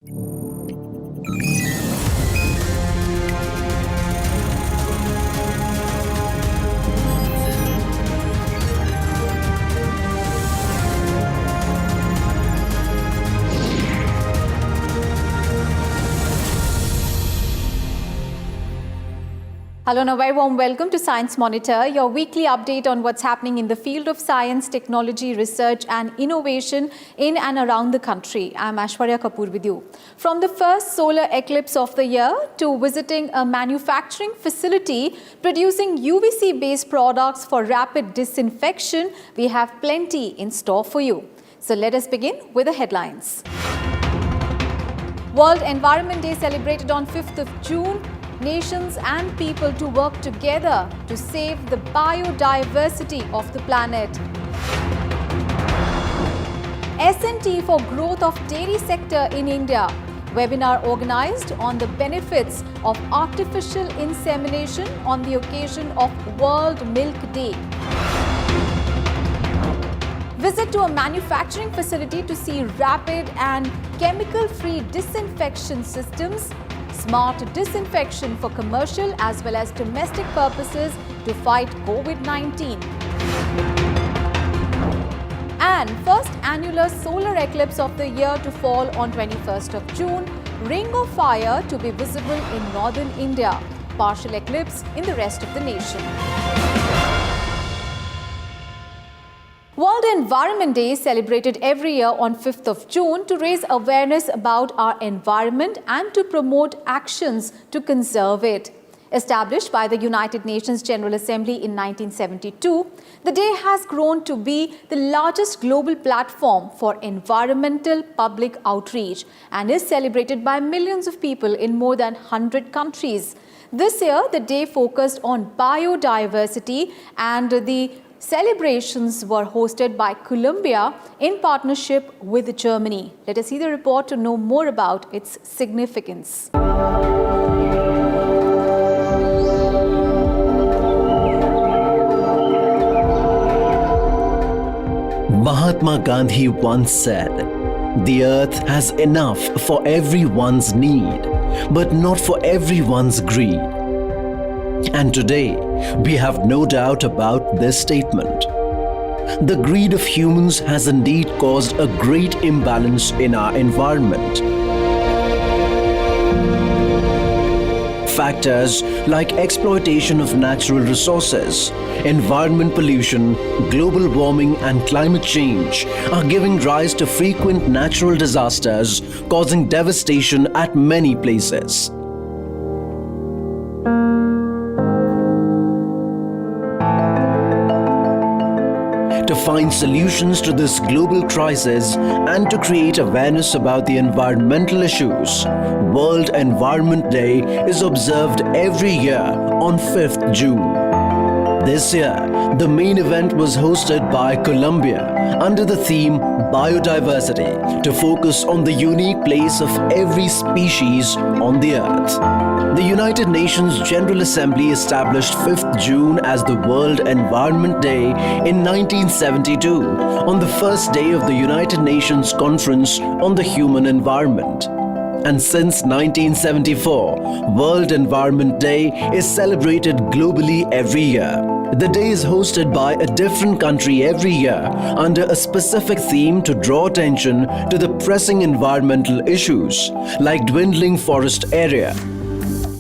Hello and a very warm welcome to Science Monitor, your weekly update on what's happening in the field of science, technology, research and innovation in and around the country. I'm Aishwarya Kapoor with you. From the first solar eclipse of the year to visiting a manufacturing facility producing UVC-based products for rapid disinfection, we have plenty in store for you. So let us begin with the headlines. World Environment Day celebrated on 5th of June. Nations and people to work together to save the biodiversity of the planet. S&T for growth of dairy sector in India. Webinar organized on the benefits of artificial insemination on the occasion of World Milk Day. Visit to a manufacturing facility to see rapid and chemical-free disinfection systems. Smart disinfection for commercial as well as domestic purposes to fight COVID-19. And first annular solar eclipse of the year to fall on 21st of June. Ring of fire to be visible in northern India. Partial eclipse in the rest of the nation. World Environment Day is celebrated every year on 5th of June to raise awareness about our environment and to promote actions to conserve it. Established by the United Nations General Assembly in 1972, the day has grown to be the largest global platform for environmental public outreach and is celebrated by millions of people in more than 100 countries. This year, the day focused on biodiversity and the celebrations were hosted by Colombia in partnership with Germany. Let us see the report to know more about its significance. Mahatma Gandhi once said, "The earth has enough for everyone's need, but not for everyone's greed." And today, we have no doubt about this statement. The greed of humans has indeed caused a great imbalance in our environment. Factors like exploitation of natural resources, environment pollution, global warming and climate change are giving rise to frequent natural disasters, causing devastation at many places. To find solutions to this global crisis and to create awareness about the environmental issues, World Environment Day is observed every year on 5th June. This year, the main event was hosted by Colombia under the theme Biodiversity to focus on the unique place of every species on the earth. The United Nations General Assembly established 5th June as the World Environment Day in 1972 on the first day of the United Nations Conference on the Human Environment. And since 1974, World Environment Day is celebrated globally every year. The day is hosted by a different country every year under a specific theme to draw attention to the pressing environmental issues like dwindling forest area,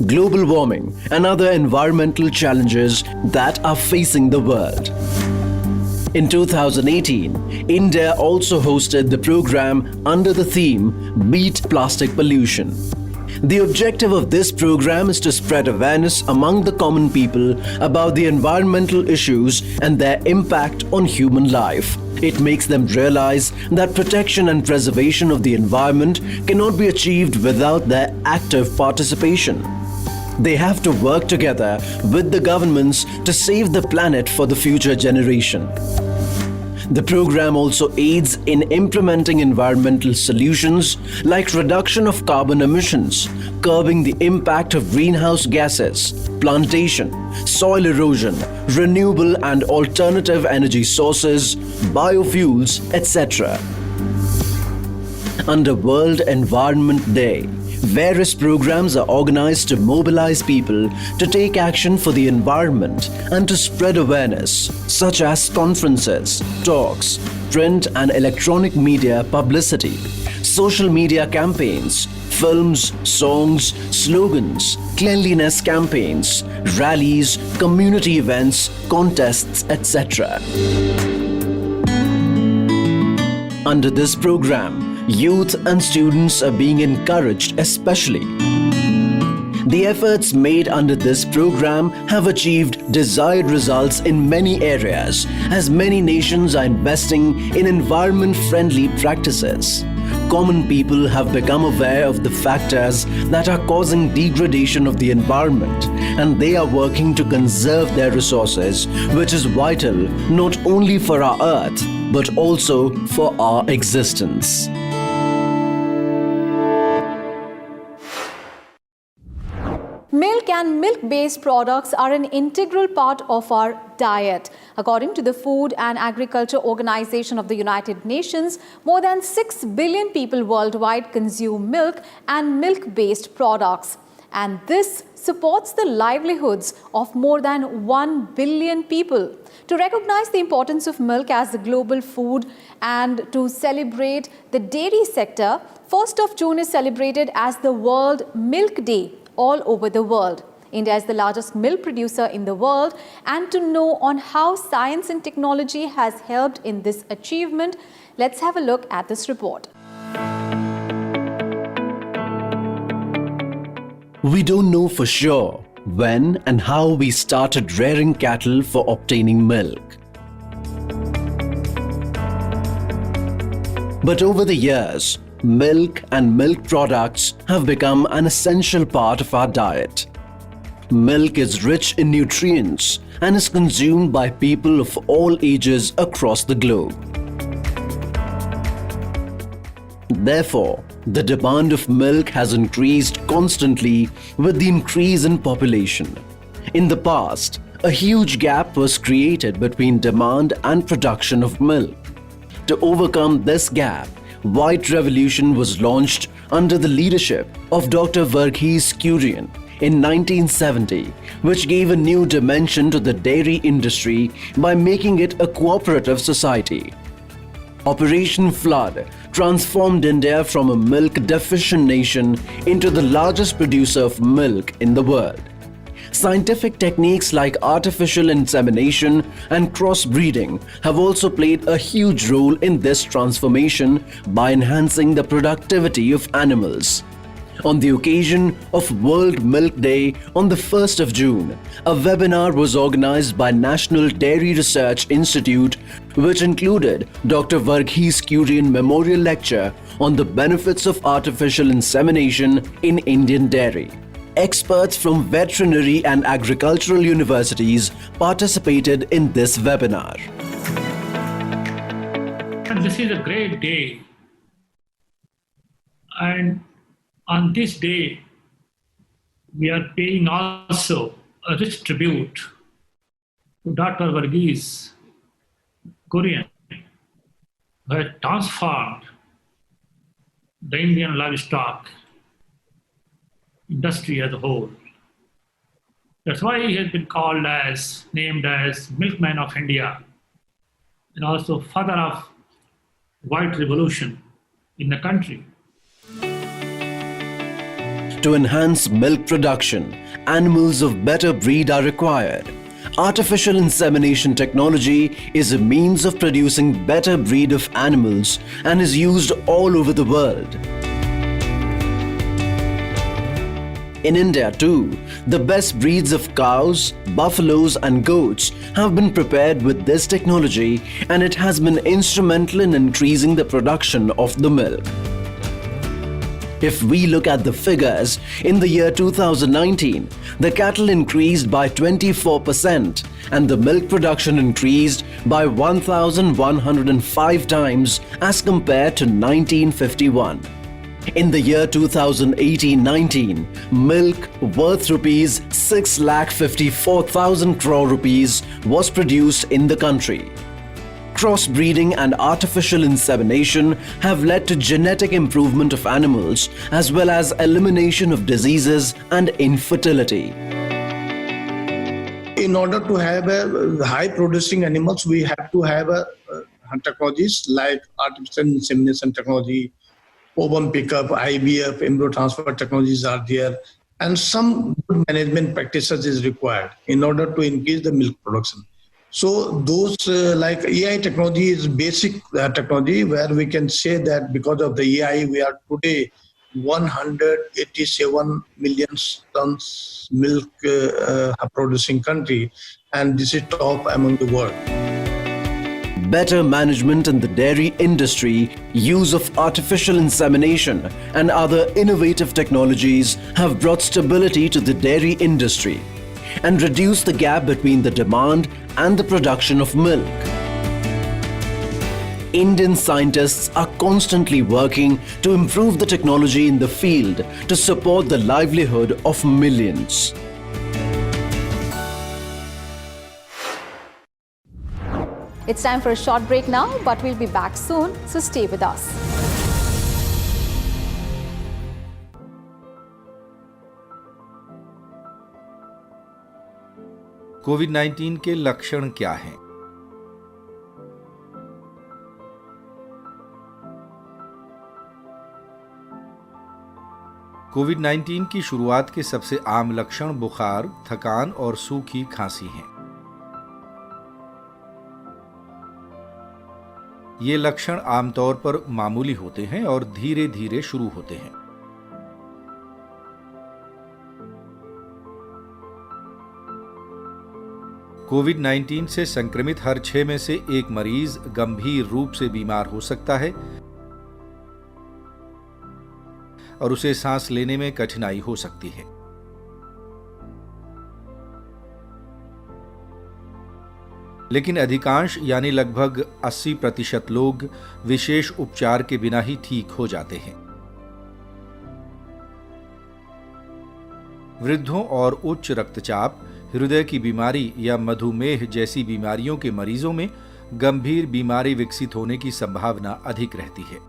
global warming and other environmental challenges that are facing the world. In 2018, India also hosted the program under the theme Beat Plastic Pollution. The objective of this program is to spread awareness among the common people about the environmental issues and their impact on human life. It makes them realize that protection and preservation of the environment cannot be achieved without their active participation. They have to work together with the governments to save the planet for the future generation. The program also aids in implementing environmental solutions like reduction of carbon emissions, curbing the impact of greenhouse gases, plantation, soil erosion, renewable and alternative energy sources, biofuels, etc. Under World Environment Day, various programs are organized to mobilize people to take action for the environment and to spread awareness, such as conferences, talks, print and electronic media publicity, social media campaigns, films, songs, slogans, cleanliness campaigns, rallies, community events, contests, etc. Under this program, youth and students are being encouraged especially. The efforts made under this program have achieved desired results in many areas, as many nations are investing in environment-friendly practices. Common people have become aware of the factors that are causing degradation of the environment, and they are working to conserve their resources, which is vital not only for our earth, but also for our existence. Milk and milk-based products are an integral part of our diet. According to the Food and Agriculture Organization of the United Nations, more than 6 billion people worldwide consume milk and milk-based products. And this supports the livelihoods of more than 1 billion people. To recognize the importance of milk as a global food and to celebrate the dairy sector, 1st of June is celebrated as the World Milk Day all over the world. India is the largest milk producer in the world, and to know on how science and technology has helped in this achievement, let's have a look at this report. We don't know for sure when and how we started rearing cattle for obtaining milk. But over the years, milk and milk products have become an essential part of our diet. Milk is rich in nutrients and is consumed by people of all ages across the globe. Therefore, the demand of milk has increased constantly with the increase in population. In the past, a huge gap was created between demand and production of milk. To overcome this gap, White Revolution was launched under the leadership of Dr. Verghese Kurian in 1970, which gave a new dimension to the dairy industry by making it a cooperative society. Operation Flood transformed India from a milk-deficient nation into the largest producer of milk in the world. Scientific techniques like artificial insemination and crossbreeding have also played a huge role in this transformation by enhancing the productivity of animals. On the occasion of World Milk Day on the 1st of June, a webinar was organized by National Dairy Research Institute, which included Dr. Verghese Kurian Memorial Lecture on the benefits of artificial insemination in Indian dairy. Experts from veterinary and agricultural universities participated in this webinar. And this is a great day. And on this day, we are paying also a rich tribute to Dr. Verghese Kurian, who has transformed the Indian livestock industry as a whole. That's why he has been named as Milkman of India, and also father of White Revolution in the country. To enhance milk production, animals of better breed are required. Artificial insemination technology is a means of producing better breed of animals and is used all over the world. In India too, the best breeds of cows, buffaloes and goats have been prepared with this technology, and it has been instrumental in increasing the production of the milk. If we look at the figures, in the year 2019, the cattle increased by 24% and the milk production increased by 1,105 times as compared to 1951. In the year 2018-19, milk worth rupees 6,54,000 crore rupees was produced in the country. Crossbreeding and artificial insemination have led to genetic improvement of animals as well as elimination of diseases and infertility. In order to have a high producing animals, we have to have technologies like artificial insemination technology, ovum pickup, IVF, embryo transfer technologies are there, and some good management practices is required in order to increase the milk production. So those like AI technology is basic technology where we can say that because of the AI, we are today 187 million tons milk producing country, and this is top among the world. Better management in the dairy industry, use of artificial insemination and other innovative technologies have brought stability to the dairy industry and reduced the gap between the demand and the production of milk. Indian scientists are constantly working to improve the technology in the field to support the livelihood of millions. It's time for a short break now, but we'll be back soon, so stay with us. कोविड-19 के लक्षण क्या हैं? कोविड-19 की शुरुआत के सबसे आम लक्षण बुखार, थकान और सूखी खांसी हैं। ये लक्षण आमतौर पर मामूली होते हैं और धीरे धीरे शुरू होते हैं। कोविड-19 से संक्रमित हर 6 में से एक मरीज गंभीर रूप से बीमार हो सकता है और उसे सांस लेने में कठिनाई हो सकती है। लेकिन अधिकांश यानी लगभग 80% लोग विशेष उपचार के बिना ही ठीक हो जाते हैं। वृद्धों और उच्च रक्तचाप, हृदय की बीमारी या मधुमेह जैसी बीमारियों के मरीजों में गंभीर बीमारी विकसित होने की संभावना अधिक रहती है।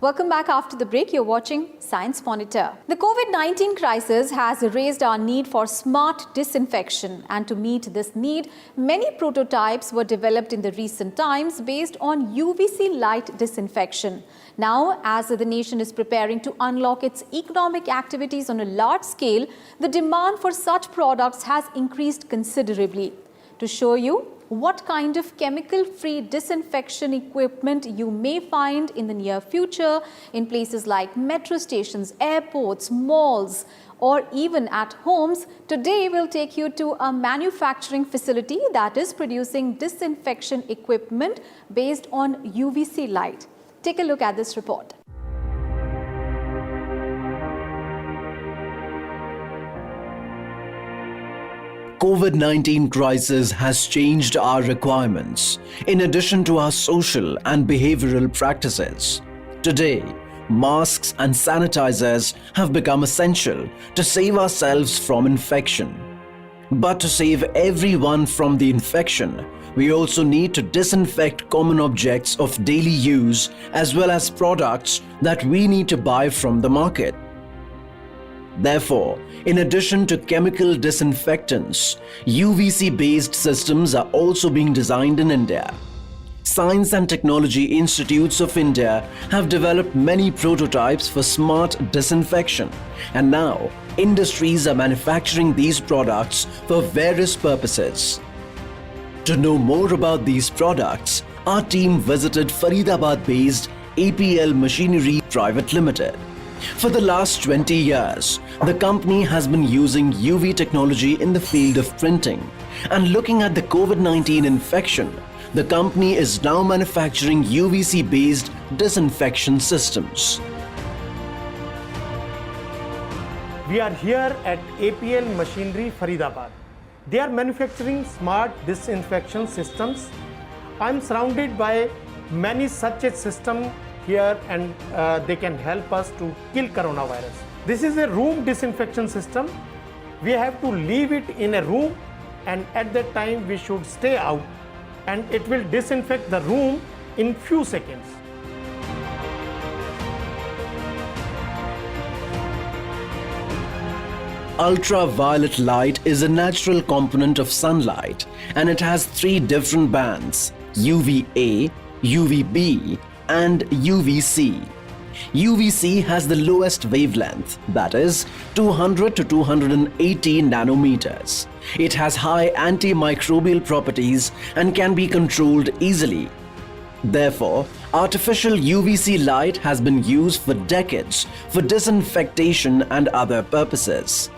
Welcome back after the break. You're watching Science Monitor. The COVID-19 crisis has raised our need for smart disinfection, and to meet this need, many prototypes were developed in the recent times based on UVC light disinfection. Now, as the nation is preparing to unlock its economic activities on a large scale, the demand for such products has increased considerably. To show you what kind of chemical-free disinfection equipment you may find in the near future in places like metro stations, airports, malls, or even at homes, today we'll take you to a manufacturing facility that is producing disinfection equipment based on UVC light. Take a look at this report. COVID-19 crisis has changed our requirements, in addition to our social and behavioral practices. Today, masks and sanitizers have become essential to save ourselves from infection. But to save everyone from the infection, we also need to disinfect common objects of daily use as well as products that we need to buy from the market. Therefore, in addition to chemical disinfectants, UVC-based systems are also being designed in India. Science and Technology Institutes of India have developed many prototypes for smart disinfection, and now industries are manufacturing these products for various purposes. To know more about these products, our team visited Faridabad-based APL Machinery Private Limited. For the last 20 years, the company has been using UV technology in the field of printing. And looking at the COVID-19 infection, the company is now manufacturing UVC-based disinfection systems. We are here at APL Machinery Faridabad. They are manufacturing smart disinfection systems. I'm surrounded by many such a system here, and they can help us to kill coronavirus. This is a room disinfection system. We have to leave it in a room, and at that time we should stay out, and it will disinfect the room in few seconds. Ultraviolet light is a natural component of sunlight, and it has 3 different bands: UVA, UVB and UVC. UVC has the lowest wavelength, that is 200 to 280 nanometers. It has high antimicrobial properties and can be controlled easily. Therefore, artificial UVC light has been used for decades for disinfectation and other purposes.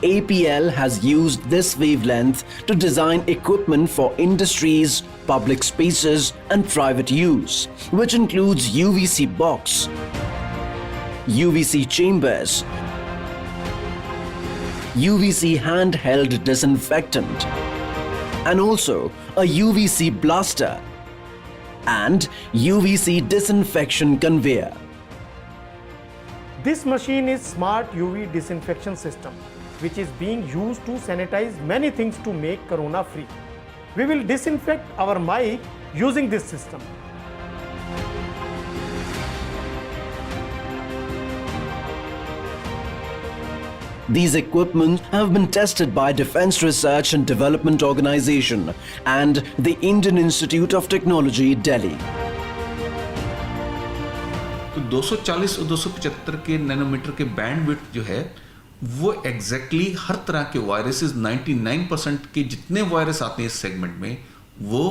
APL has used this wavelength to design equipment for industries, public spaces and private use, which includes UVC box, UVC chambers, UVC handheld disinfectant, and also a UVC blaster and UVC disinfection conveyor. This machine is smart UV disinfection system, which is being used to sanitize many things to make corona free. We will disinfect our mic using this system. These equipment have been tested by Defense Research and Development Organization and the Indian Institute of Technology, Delhi. तो 240 और 275 के nanometre के bandwidth जो है वो exactly हर तरह के viruses 99% के जितने वायरस आते हैं इस सेगमेंट में वो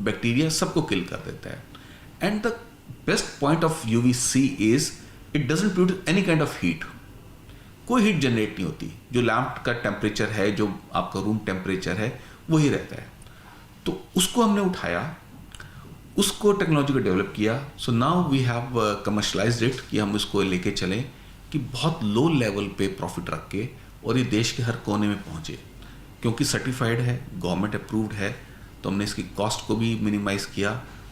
बैक्टीरिया सबको किल कर देता है. And the best point of UVC is it doesn't produce any kind of heat. कोई हीट जनरेट नहीं होती. जो लैंप का टेम्परेचर है, जो आपका रूम टेम्परेचर है, वही रहता है. तो उसको हमने उठाया, उसको टेक्नोलॉजी को डेवलप किया. So now we have commercialized it कि हम इसको लेके चलें कि बहुत लो लेवल पे प्रॉफिट रख के और ये देश के हर कोने में पहुंचे. क्योंकि सर्टिफाइड है, गवर्नमेंट अप्रूव्ड है, तो हमने इसकी कॉस्ट को भी मिनिमाइज किया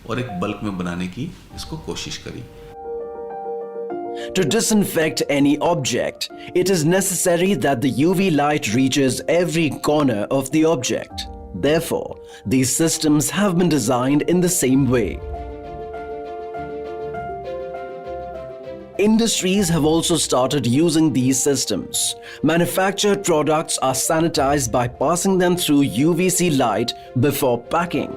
और एक बल्क में बनाने की इसको कोशिश करी. To disinfect any object, it is necessary that the UV light reaches every corner of the object. Therefore, these systems have been designed in the same way. Industries have also started using these systems. Manufactured products are sanitized by passing them through UVC light before packing.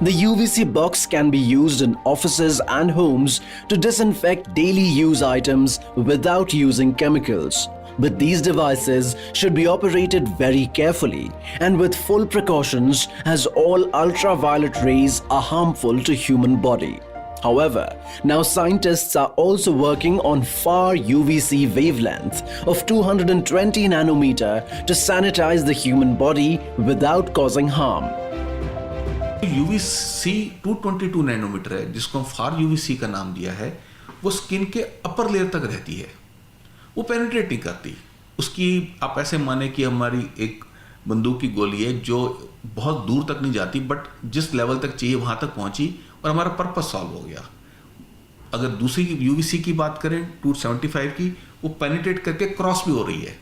The UVC box can be used in offices and homes to disinfect daily use items without using chemicals. But these devices should be operated very carefully and with full precautions, as all ultraviolet rays are harmful to human body. However, now scientists are also working on far UVC wavelength of 220 nanometer to sanitize the human body without causing harm. UVC 222 nanometre है, जिसको हम फार UVC का नाम दिया है. वो skin के upper layer तक रहती है, वो पेनिट्रेट नहीं करती. उसकी आप ऐसे माने कि हमारी एक बंदूक की गोली है जो बहुत दूर तक नहीं जाती, बट जिस लेवल तक चाहिए वहां तक पहुंची और हमारा पर्पस सॉल्व हो गया. अगर दूसरी यूवीसी की बात करें 275 की, वो पेनिट्रेट करके क्रॉस भी हो रही है.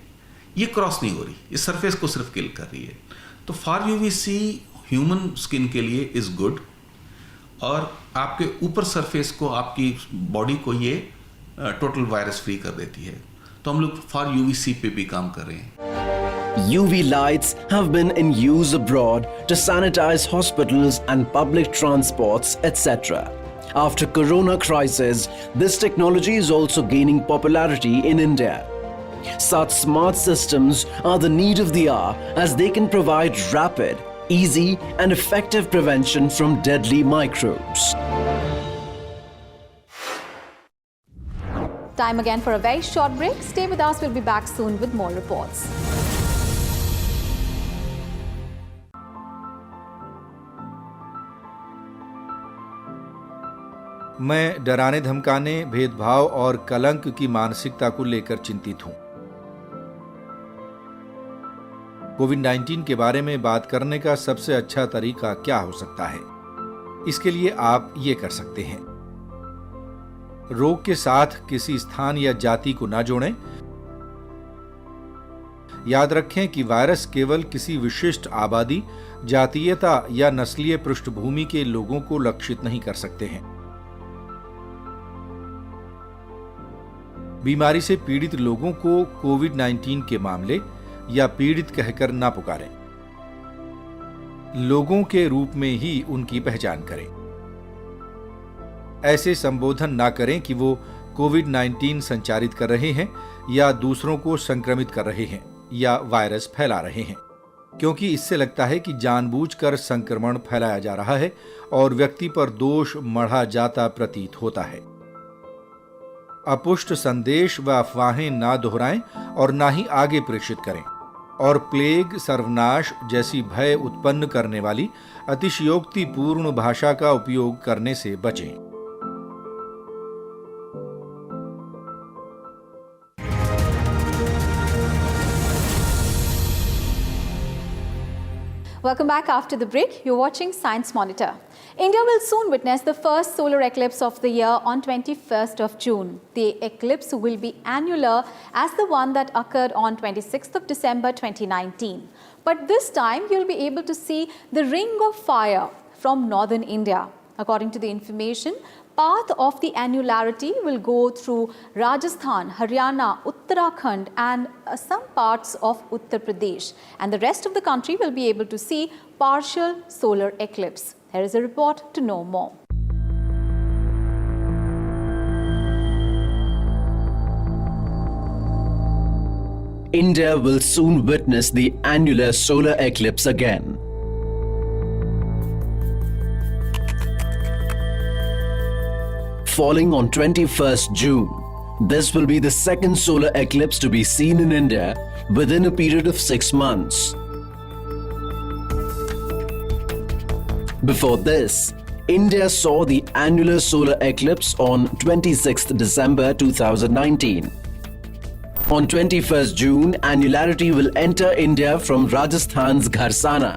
ये क्रॉस नहीं हो रही, ये सरफेस को सिर्फ किल कर रही है. तो फार यूवीसी ह्यूमन स्किन के लिए इज गुड, और आपके ऊपर सरफेस को, आपकी बॉडी को ये टोटल वायरस फ्री कर देती है. तो हम लोग फॉर यूवीसी पे भी काम कर रहे हैं. UV lights have been in use abroad to sanitize hospitals and public transports, etc. After corona crisis, this technology is also gaining popularity in India. Such smart systems are the need of the hour, as they can provide rapid, easy and effective prevention from deadly microbes. Time again for a very short break. Stay with us. We'll be back soon with more reports. मैं डराने धमकाने, भेदभाव और कलंक की मानसिकता को लेकर चिंतित हूं. कोविड-19 के बारे में बात करने का सबसे अच्छा तरीका क्या हो सकता है? इसके लिए आप ये कर सकते हैं। रोग के साथ किसी स्थान या जाति को ना जोड़ें। याद रखें कि वायरस केवल किसी विशिष्ट आबादी, जातीयता या नस्लीय पृष्ठभूमि के लोगों को लक्षित नहीं कर सकते हैं। बीमारी से पीड़ित लोगों को कोविड-19 के मामले या पीड़ित कहकर ना पुकारें। लोगों के रूप में ही उनकी पहचान करें। ऐसे संबोधन ना करें कि वो कोविड-19 संचारित कर रहे हैं या दूसरों को संक्रमित कर रहे हैं या वायरस फैला रहे हैं, क्योंकि इससे लगता है कि जानबूझकर संक्रमण फैलाया जा रहा है और व्यक्ति पर दोष मढ़ा जाता प्रतीत होता है। अपुष्ट संदेश व अफवाहें ना दोहराएं और ना ही आगे प्रेषित करें, और प्लेग, सर्वनाश जैसी भय उत्पन्न करने वाली अतिशयोक्तिपूर्ण भाषा का उपयोग करने से बचें। Welcome back after the break. You're watching Science Monitor. India will soon witness the first solar eclipse of the year on 21st of June. The eclipse will be annular as the one that occurred on 26th of December 2019. But this time you'll be able to see the ring of fire from northern India. According to the information, path of the annularity will go through Rajasthan, Haryana, Uttarakhand and some parts of Uttar Pradesh. And the rest of the country will be able to see partial solar eclipse. Here is a report to know more. India will soon witness the annular solar eclipse again. Falling on 21st June, this will be the second solar eclipse to be seen in India within a period of 6 months. Before this, India saw the annular solar eclipse on 26th December 2019. On 21st June, annularity will enter India from Rajasthan's Gharsana,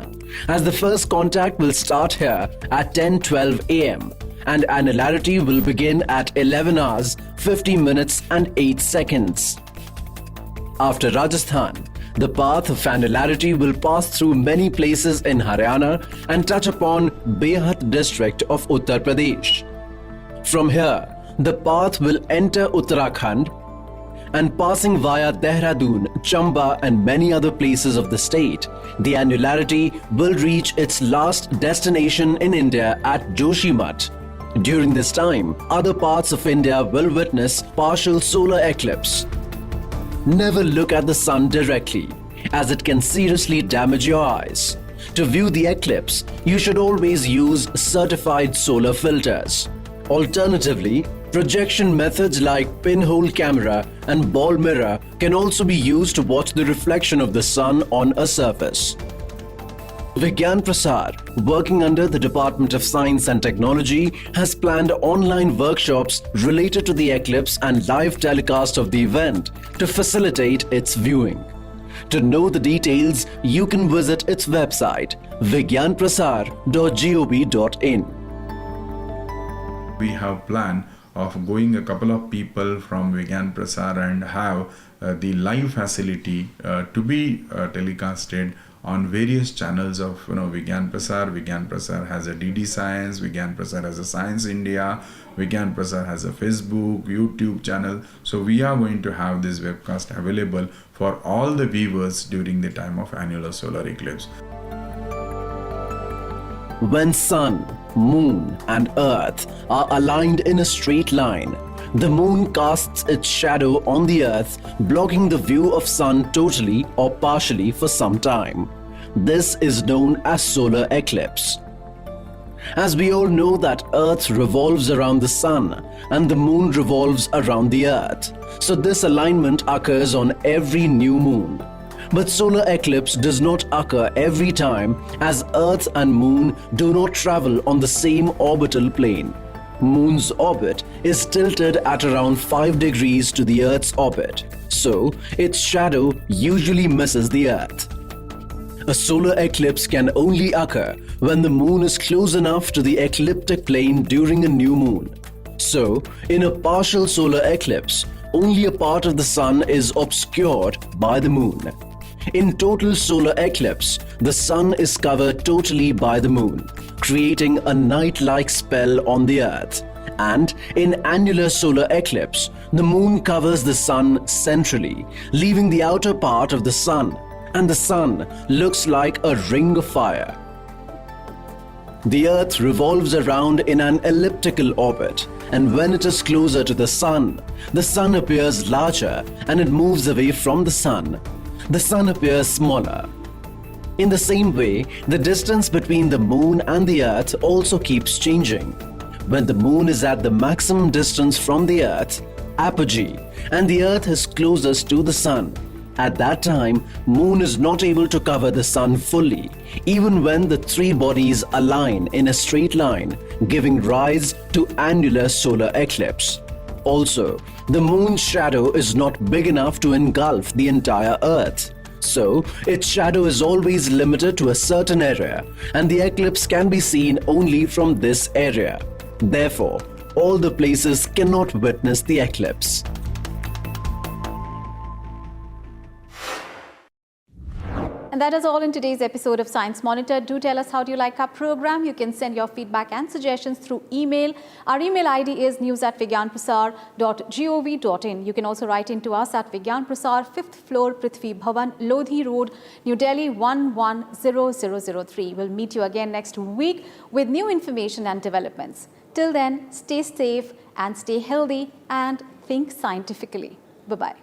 as the first contact will start here at 10:12 am. And annularity will begin at 11 hours, 50 minutes and 8 seconds. After Rajasthan, the path of annularity will pass through many places in Haryana and touch upon Behat district of Uttar Pradesh. From here, the path will enter Uttarakhand and passing via Dehradun, Chamba and many other places of the state, the annularity will reach its last destination in India at Joshimath. During this time, other parts of India will witness partial solar eclipse. Never look at the sun directly, as it can seriously damage your eyes. To view the eclipse, you should always use certified solar filters. Alternatively, projection methods like pinhole camera and ball mirror can also be used to watch the reflection of the sun on a surface. Vigyan Prasar, working under the Department of Science and Technology, has planned online workshops related to the eclipse and live telecast of the event to facilitate its viewing. To know the details, you can visit its website vigyanprasar.gov.in. We have planned of going a couple of people from Vigyan Prasar and have the live facility to be telecasted on various channels of Vigyan Prasar. Vigyan Prasar has a DD Science, Vigyan Prasar has a Science India, Vigyan Prasar has a Facebook, YouTube channel. So we are going to have this webcast available for all the viewers during the time of annular solar eclipse. When sun, moon and earth are aligned in a straight line, the moon casts its shadow on the earth, blocking the view of sun totally or partially for some time. This is known as solar eclipse. As we all know that earth revolves around the sun and the moon revolves around the earth, so this alignment occurs on every new moon. But solar eclipse does not occur every time, as earth and moon do not travel on the same orbital plane. Moon's orbit is tilted at around 5 degrees to the Earth's orbit, so its shadow usually misses the Earth. A solar eclipse can only occur when the moon is close enough to the ecliptic plane during a new moon. So, in a partial solar eclipse, only a part of the sun is obscured by the moon. In total solar eclipse, the sun is covered totally by the moon, creating a night-like spell on the earth. And in annular solar eclipse, the moon covers the sun centrally, leaving the outer part of the sun, and the sun looks like a ring of fire. The earth revolves around in an elliptical orbit, and when it is closer to the sun appears larger and it moves away from the sun. The sun appears smaller. In the same way, the distance between the moon and the earth also keeps changing. When the moon is at the maximum distance from the earth, apogee, and the earth is closest to the sun, at that time, moon is not able to cover the sun fully, even when the three bodies align in a straight line, giving rise to annular solar eclipse. Also, the moon's shadow is not big enough to engulf the entire earth. So, its shadow is always limited to a certain area, and the eclipse can be seen only from this area. Therefore, all the places cannot witness the eclipse. And that is all in today's episode of Science Monitor. Do tell us how do you like our program. You can send your feedback and suggestions through email. Our email ID is news@vigyanprasar.gov.in. You can also write in to us at Vigyan Prasar, 5th floor, Prithvi Bhavan, Lodhi Road, New Delhi 110003. We'll meet you again next week with new information and developments. Till then, stay safe and stay healthy and think scientifically. Bye-bye.